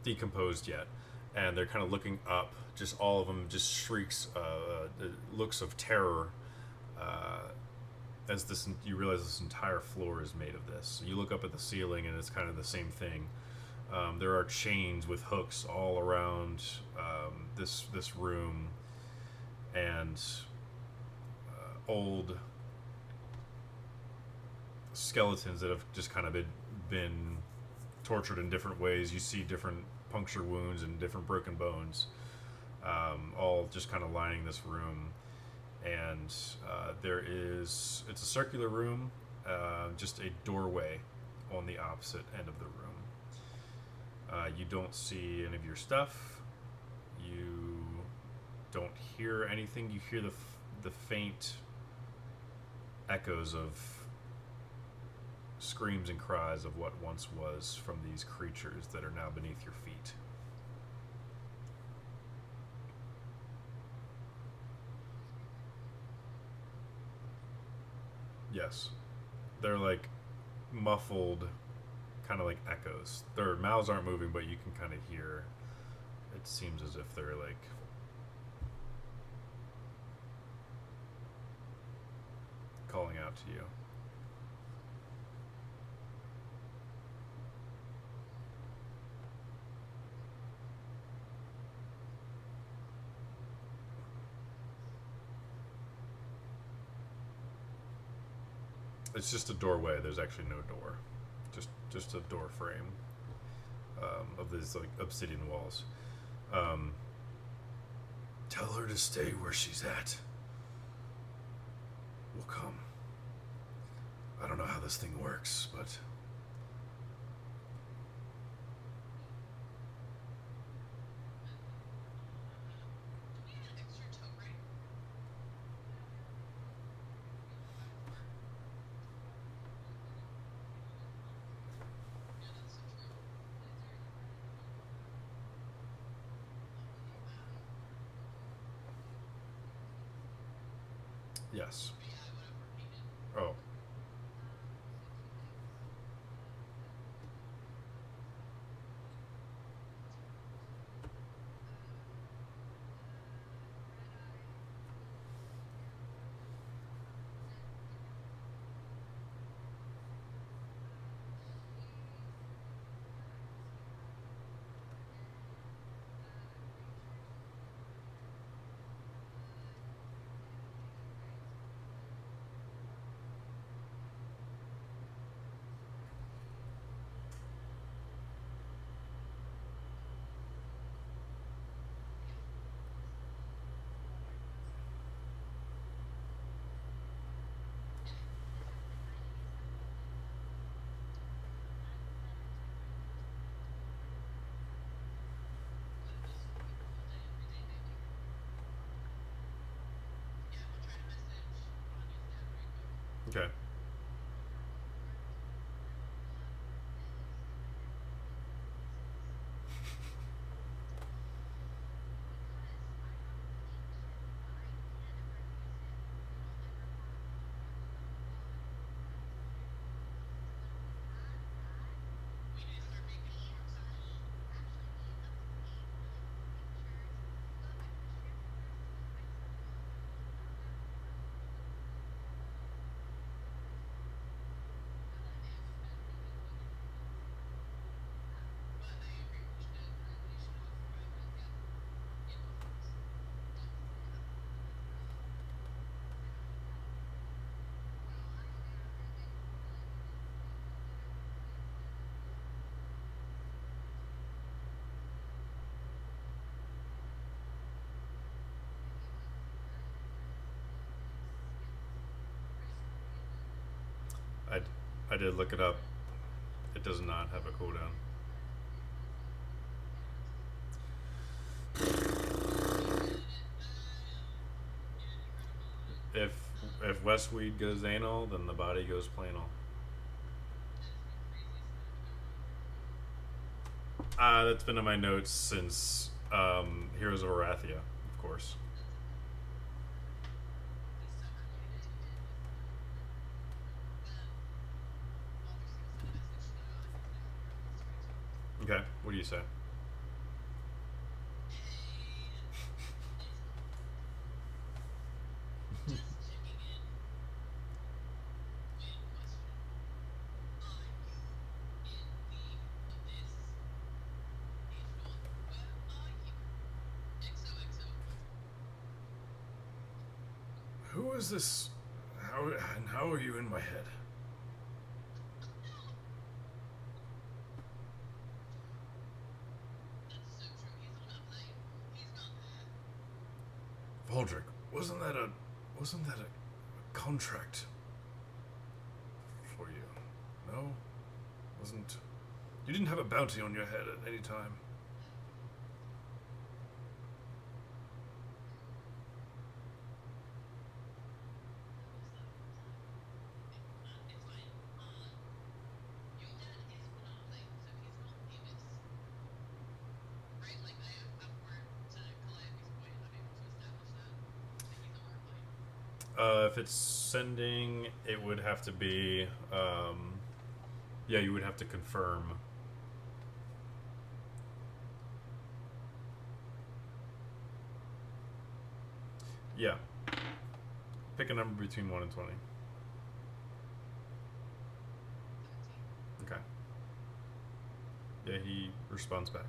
decomposed yet, and they're kind of looking up. Just all of them just shrieks, looks of terror. As this, you realize this entire floor is made of this. You look up at the ceiling, and it's kind of the same thing. There are chains with hooks all around this room, and old skeletons that have just kind of been tortured in different ways. You see different puncture wounds and different broken bones, all just kind of lining this room. And it's a circular room, just a doorway on the opposite end of the room. You don't see any of your stuff. You don't hear anything. You hear the faint echoes of screams and cries of what once was from these creatures that are now beneath your feet. Yes. They're like muffled, kind of like echoes. Their mouths aren't moving, but you can kind of hear. It seems as if they're like calling out to you. It's just a doorway. There's actually no door. Just a door frame of these like obsidian walls. Tell her to stay where she's at. We'll come. I don't know how this thing works, but... Yes. Oh. Okay. I, I did look it up. It does not have a cooldown. If if Westweed goes anal, then the body goes planal. That's been in my notes since Heroes of Arathia, of course. Okay, what do you say? Who is this? How are you in my head? Valdrick, wasn't that a contract for you? No, wasn't. You didn't have a bounty on your head at any time. If it's sending, it would have to be. Yeah, you would have to confirm. Yeah. Pick a number between 1 and 20. Okay. Yeah, he responds back.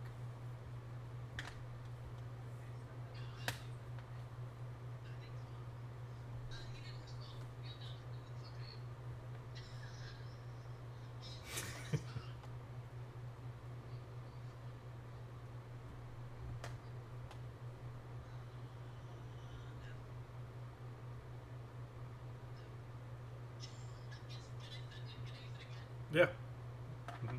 Yeah. Mm-hmm.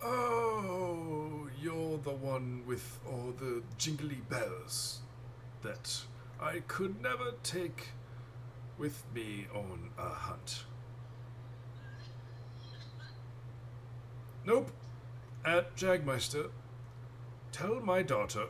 Oh, you're the one with all the jingly bells that I could never take with me on a hunt. Nope. At Jagmeister, tell my daughter.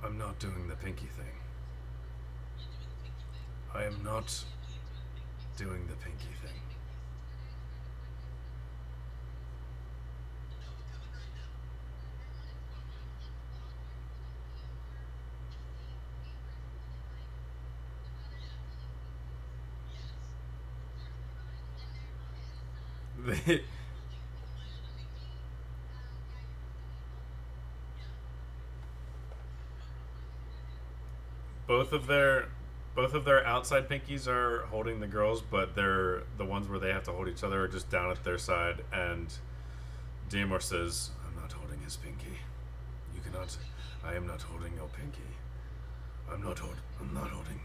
I'm not doing the pinky thing. I am not doing the pinky thing. both of their both of their outside pinkies are holding the girls, but they're the ones where they have to hold each other are just down at their side. And Damor says, "I'm not holding his pinky. You cannot. I am not holding your pinky. I'm not hold. I'm not holding.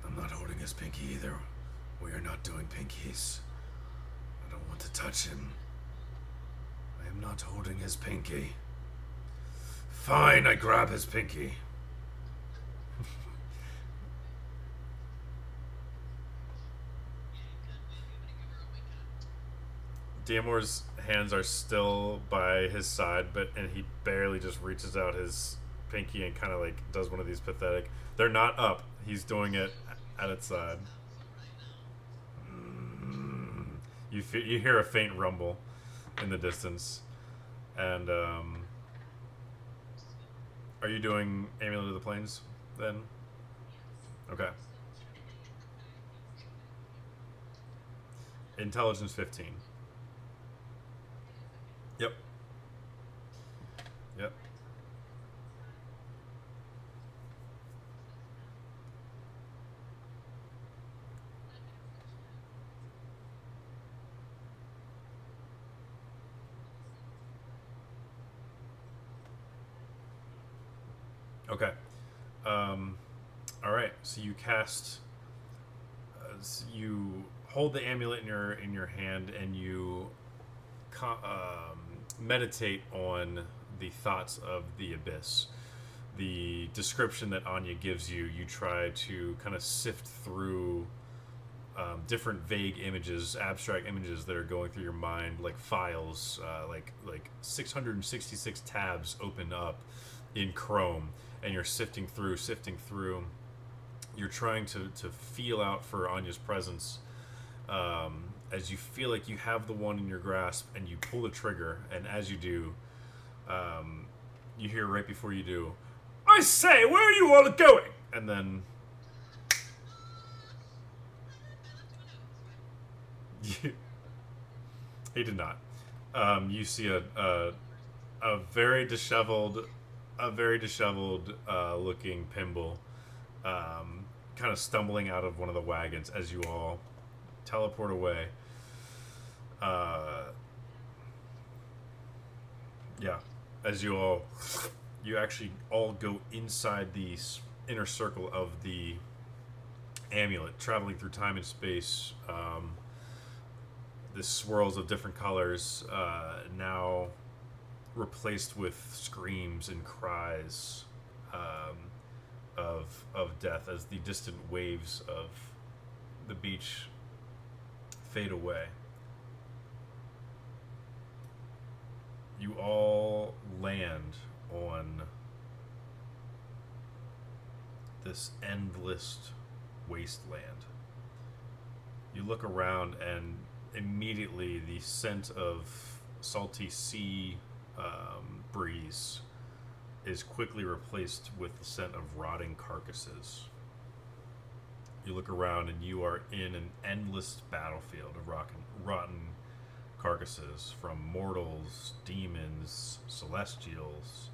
I'm not holding his pinky either. We are not doing pinkies. I don't want to touch him. I am not holding his pinky. Fine, I grab his pinky." Damor's hands are still by his side, and he barely just reaches out his pinky and kind of like does one of these pathetic. They're not up. He's doing it at its side. You hear a faint rumble in the distance, and are you doing Amulet of the Plains then? Okay. Intelligence 15. Yep. Yep. Okay. All right. So you cast. You hold the amulet in your hand, and you meditate on the thoughts of the abyss. The description that Anya gives you, you try to kind of sift through different vague images, abstract images that are going through your mind, like files, like 666 tabs open up in Chrome, and you're sifting through. You're trying to feel out for Anya's presence. As you feel like you have the one in your grasp, and you pull the trigger, and as you do, you hear right before you do, "I say, where are you all going?" And then he did not. You see a very disheveled, looking Pimble, kind of stumbling out of one of the wagons as you all teleport away. Yeah, as you actually all go inside the inner circle of the amulet, traveling through time and space. The swirls of different colors, now replaced with screams and cries of death as the distant waves of the beach fade away. You all land on this endless wasteland. You look around, and immediately the scent of salty sea breeze is quickly replaced with the scent of rotting carcasses. You look around, and you are in an endless battlefield of rotten carcasses from mortals, demons, celestials.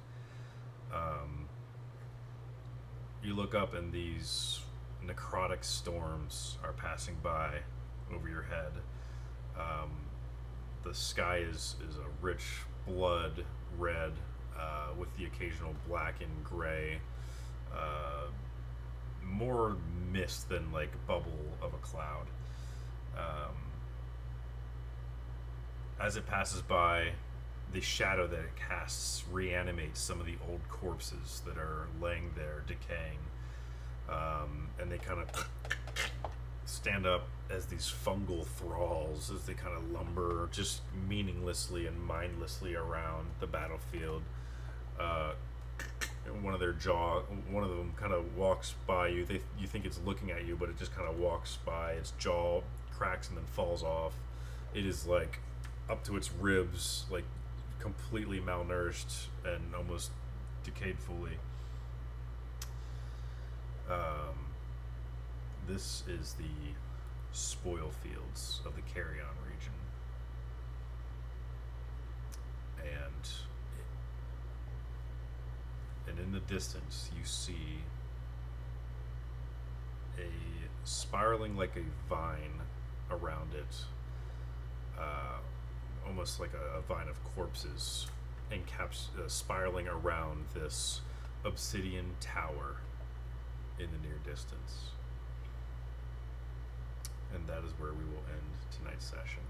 You look up, and these necrotic storms are passing by over your head. The sky is a rich blood red, with the occasional black and gray, more mist than like bubble of a cloud. As it passes by, the shadow that it casts reanimates some of the old corpses that are laying there decaying, and they kind of stand up as these fungal thralls as they kind of lumber just meaninglessly and mindlessly around the battlefield. one of them kind of walks by you. You think it's looking at you, but it just kind of walks by. Its jaw cracks and then falls off. It is like up to its ribs, like completely malnourished and almost decayed fully. This is the spoil fields of the Carrion region. And in the distance you see a spiraling like a vine around it, almost like a vine of corpses, spiraling around this obsidian tower in the near distance. And that is where we will end tonight's session.